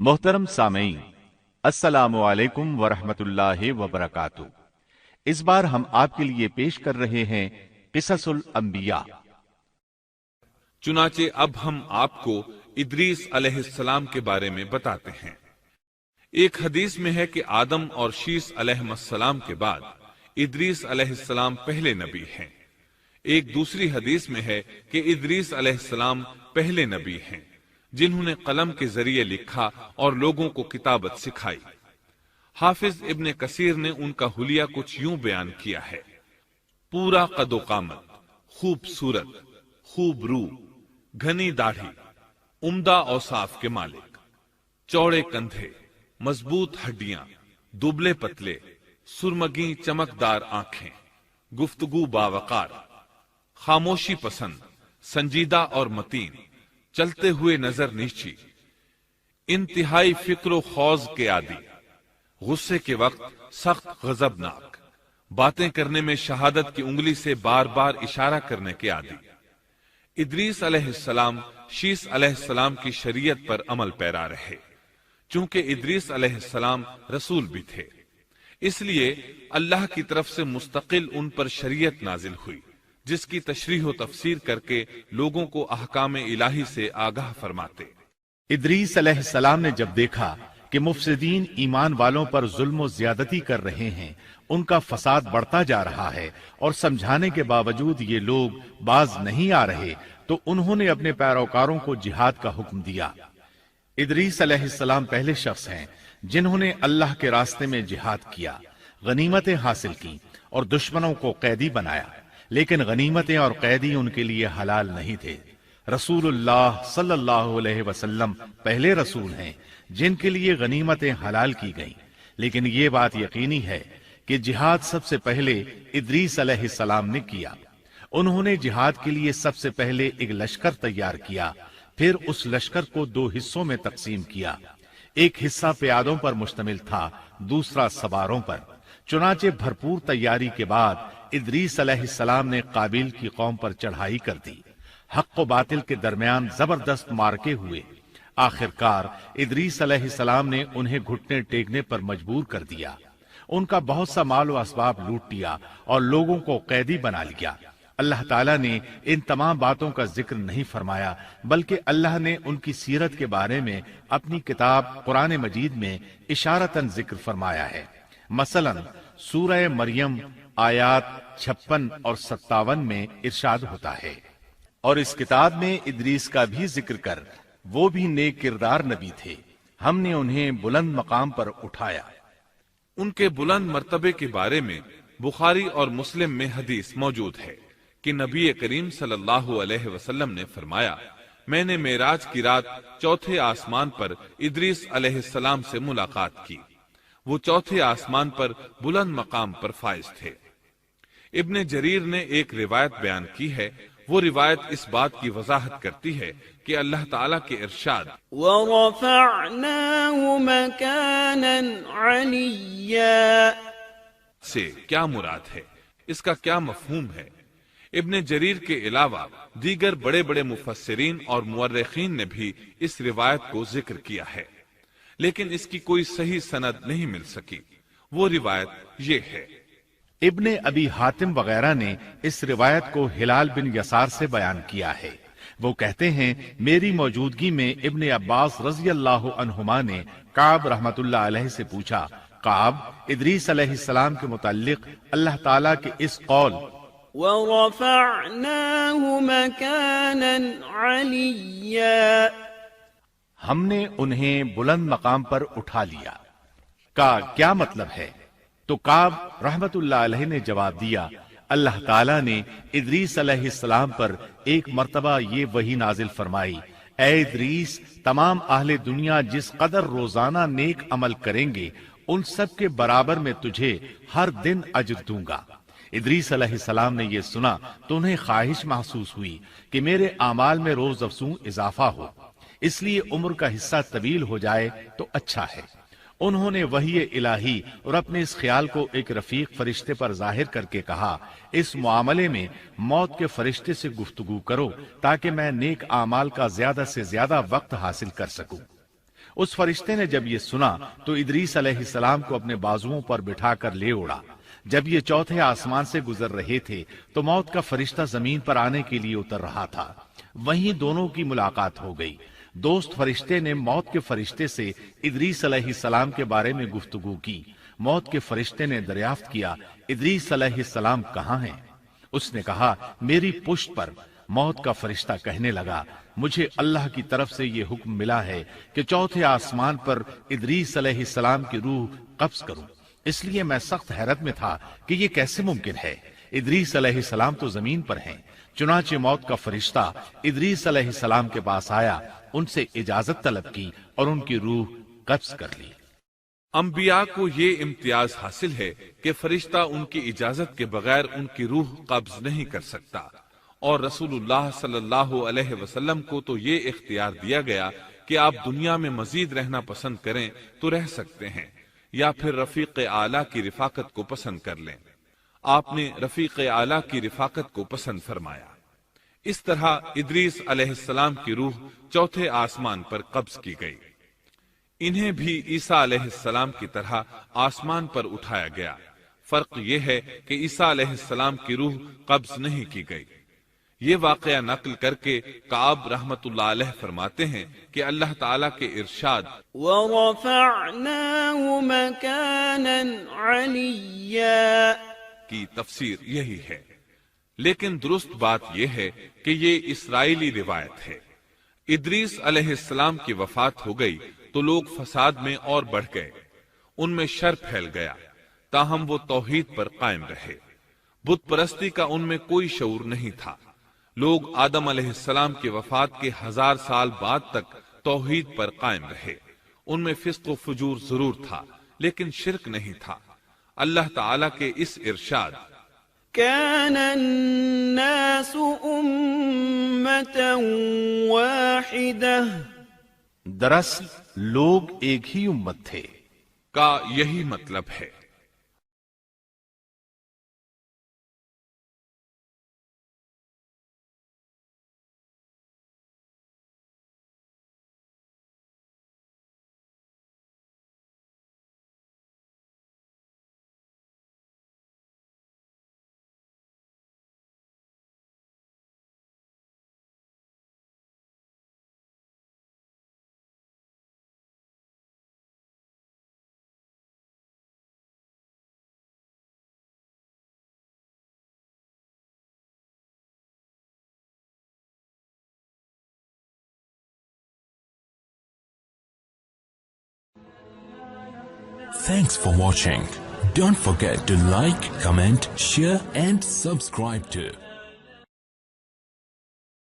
मोहतरम सामईन, अस्सलामु अलैकुम वरहमतुल्लाहि वबरकातुहू। इस बार हम आपके लिए पेश कर रहे हैं क़िससुल अंबिया। चुनाचे अब हम आपको इदरीस अलैहिस्सलाम के बारे में बताते हैं। एक हदीस में है कि आदम और शीस अलैहिस्सलाम के बाद इदरीस अलैहिस्सलाम पहले नबी हैं। एक दूसरी हदीस में है कि इदरीस अलैहिस्सलाम पहले नबी हैं जिन्होंने कलम के जरिए लिखा और लोगों को किताबत सिखाई। हाफिज इब्ने कसीर ने उनका हुलिया कुछ यूं बयान किया है: पूरा कदो कामत, खूबसूरत, खूब रू, घनी दाढ़ी, उम्दा औसाफ के मालिक, चौड़े कंधे, मजबूत हड्डियां, दुबले पतले, सुरमगी चमकदार आंखें, गुफ्तगू बावकार, खामोशी पसंद, संजीदा और मतीन, चलते हुए नजर नीची, इंतहाई फिक्र खौज के आदी, गुस्से के वक्त सख्त गजबनाक, बातें करने में शहादत की उंगली से बार बार इशारा करने के आदी। इदरीस अलैहिस्सलाम शीस अलैहिस्सलाम की शरीयत पर अमल पैरा रहे। चूंकि इदरीस अलैहिस्सलाम रसूल भी थे, इसलिए अल्लाह की तरफ से मुस्तकिल उन पर शरीयत नाजिल हुई, जिसकी तशरीह व तफसीर करके लोगों को अहकाम इलाही से आगाह फरमाते। इदरीस अलैहिस्सलाम ने जब देखा कि मुफसिदीन ईमान वालों पर जुल्म ज्यादती कर रहे हैं, उनका फसाद बढ़ता जा रहा है और समझाने के बावजूद ये लोग बाज नहीं आ रहे, तो उन्होंने अपने पैरोकारों को जिहाद का हुक्म दिया। इदरीस अलैहिस्सलाम पहले शख्स हैं जिन्होंने अल्लाह के रास्ते में जिहाद किया, गनीमतें हासिल की और दुश्मनों को कैदी बनाया। लेकिन गनीमतें और कैदी उनके लिए हलाल नहीं थे। रसूलुल्लाह सल्लल्लाहु अलैहि वसल्लम पहले रसूल हैं जिनके लिए गनीमतें हलाल की गईं। लेकिन ये बात यकीनी है कि जिहाद सबसे पहले इदरीस अलैहिस्सलाम ने किया। उन्होंने जिहाद के लिए सबसे पहले एक लश्कर तैयार किया, फिर उस लश्कर को दो हिस्सों में तकसीम किया। एक हिस्सा प्यादों पर मुश्तमिल था, दूसरा सवारों पर। चुनाचे भरपूर तैयारी के बाद इदरीस अलैहिस्सलाम ने काबिल की कौम पर चढ़ाई कर दी। हक व बातिल के दरमियान जबरदस्त मारके हुए। आखिरकार इदरीस अलैहिस्सलाम ने उन्हें घुटने टेकने पर मजबूर कर दिया। उनका बहुत सा माल व असबाब लूट लिया और लोगों को कैदी बना लिया। अल्लाह ताला ने इन तमाम बातों का जिक्र नहीं फरमाया, बल्कि अल्लाह ने उनकी सीरत के बारे में अपनी किताब कुरान मजीद में इशारतन जिक्र फरमाया है। मसलन सूरह मरियम आयात 56 और 57 में इरशाद होता है, और इस किताब में इदरीस का भी जिक्र कर, वो भी नेक किरदार नबी थे, हमने उन्हें बुलंद मकाम पर उठाया। उनके बुलंद मर्तबे के बारे में बुखारी और मुस्लिम में हदीस मौजूद है कि नबी करीम सल्लल्लाहु अलैहि वसल्लम ने फरमाया, मैंने मेराज की रात चौथे आसमान पर इदरीस अलैहिस्सलाम से मुलाकात की। वो चौथे आसमान पर बुलंद मकाम पर फाइज थे। इब्ने जरीर ने एक रिवायत बयान की है। वो रिवायत इस बात की वजाहत करती है कि अल्लाह ताला के इरशाद वरफ़अनाहु मकानन अलिय्या से क्या मुराद है, इसका क्या मफहूम है। इब्ने जरीर के अलावा दीगर बड़े बड़े मुफस्सिरीन और मुअर्रिखीन ने भी इस रिवायत को जिक्र किया है, लेकिन इसकी कोई सही सनद नहीं मिल सकी। वो रिवायत ये है। इब्ने अबी हातिम वगैरह ने इस रिवायत को हिलाल बिन यसार से बयान किया है। वो कहते हैं, मेरी मौजूदगी में इब्ने अब्बास रज़ी अल्लाहु अन्हुमा ने काब रहमतुल्लाह अलैहि से पूछा, काब, इदरीस अलैहिस्सलाम के मुताल्लिक अल्लाह ताला के इस कौल वरफ़अनाहु मकानन अलिय्या, हमने उन्हें बुलंद मकाम पर उठा लिया, का क्या मतलब है? तो काब रहमतुल्लाह अलैहि ने जवाब दिया, अल्लाह ताला ने इदरीस अलैहिस्सलाम पर एक मर्तबा ये वही नाजिल फरमाई, ऐ इदरीस, तमाम अहले दुनिया जिस कदर रोजाना नेक अमल करेंगे, उन सब के बराबर में तुझे हर दिन अज्र दूंगा। इदरीस अलैहिस्सलाम ने ये सुना तो उन्हें ख्वाहिश महसूस हुई कि मेरे आमाल में रोज अफसू इजाफा हो, इसलिए उम्र का हिस्सा तवील हो जाए तो अच्छा है। उन्होंने वही इलाही और अपने इस ख्याल को एक रफीक फरिश्ते पर जाहिर करके कहा, इस मामले में मौत के फरिश्ते से गुफ्तगू करो ताकि मैं नेक आमाल का ज्यादा से ज्यादा वक्त हासिल कर सकूं। اس فرشتے نے جب یہ سنا تو ادریس علیہ السلام کو اپنے بازوؤں پر بٹھا کر لے اڑا۔ جب یہ چوتھے آسمان سے گزر رہے تھے تو موت کا فرشتہ زمین پر آنے کے لیے اتر رہا تھا۔ وہیں دونوں کی ملاقات ہو گئی۔ دوست فرشتے نے موت کے فرشتے سے ادریس علیہ السلام کے بارے میں گفتگو کی۔ موت کے فرشتے نے دریافت کیا، ادریس علیہ السلام کہاں ہیں؟ اس نے کہا، میری پشت پر۔ موت کا فرشتہ کہنے لگا، مجھے اللہ کی طرف سے یہ حکم ملا ہے کہ چوتھے آسمان پر ادریس علیہ السلام کی روح قبض کروں، اس لیے میں سخت حیرت میں تھا کہ یہ کیسے ممکن ہے۔ ادریس علیہ السلام تو زمین پر ہیں۔ چنانچہ موت کا فرشتہ ادریس علیہ السلام کے پاس آیا، ان سے اجازت طلب کی اور ان کی روح قبض کر لی۔ انبیاء کو یہ امتیاز حاصل ہے کہ فرشتہ ان کی اجازت کے بغیر ان کی روح قبض نہیں کر سکتا، اور رسول اللہ صلی اللہ علیہ وسلم کو تو یہ اختیار دیا گیا کہ آپ دنیا میں مزید رہنا پسند کریں تو رہ سکتے ہیں، یا پھر رفیق اعلیٰ کی رفاقت کو پسند کر لیں۔ آپ نے رفیق اعلیٰ کی رفاقت کو پسند فرمایا۔ اس طرح ادریس علیہ السلام کی روح چوتھے آسمان پر قبض کی گئی۔ انہیں بھی عیسیٰ علیہ السلام کی طرح آسمان پر اٹھایا گیا۔ فرق یہ ہے کہ عیسیٰ علیہ السلام کی روح قبض نہیں کی گئی۔ یہ واقعہ نقل کر کے کعب رحمت اللہ علیہ فرماتے ہیں کہ اللہ تعالیٰ کے ارشاد وَرَفَعْنَاهُ مَكَانًا عَلِيًّا کی تفسیر یہی ہے، لیکن درست بات یہ ہے کہ یہ اسرائیلی روایت ہے۔ ادریس علیہ السلام کی وفات ہو گئی تو لوگ فساد میں اور بڑھ گئے، ان میں شر پھیل گیا، تاہم وہ توحید پر قائم رہے۔ بت پرستی کا ان میں کوئی شعور نہیں تھا۔ لوگ آدم علیہ السلام کی وفات کے 1000 سال بعد تک توحید پر قائم رہے۔ ان میں فسق و فجور ضرور تھا لیکن شرک نہیں تھا۔ اللہ تعالیٰ کے اس ارشاد كان الناس أمة واحدة دراصل لوگ ایک ہی امت تھے کا یہی مطلب ہے۔ Thanks for watching. Don't forget to like, comment, share and subscribe to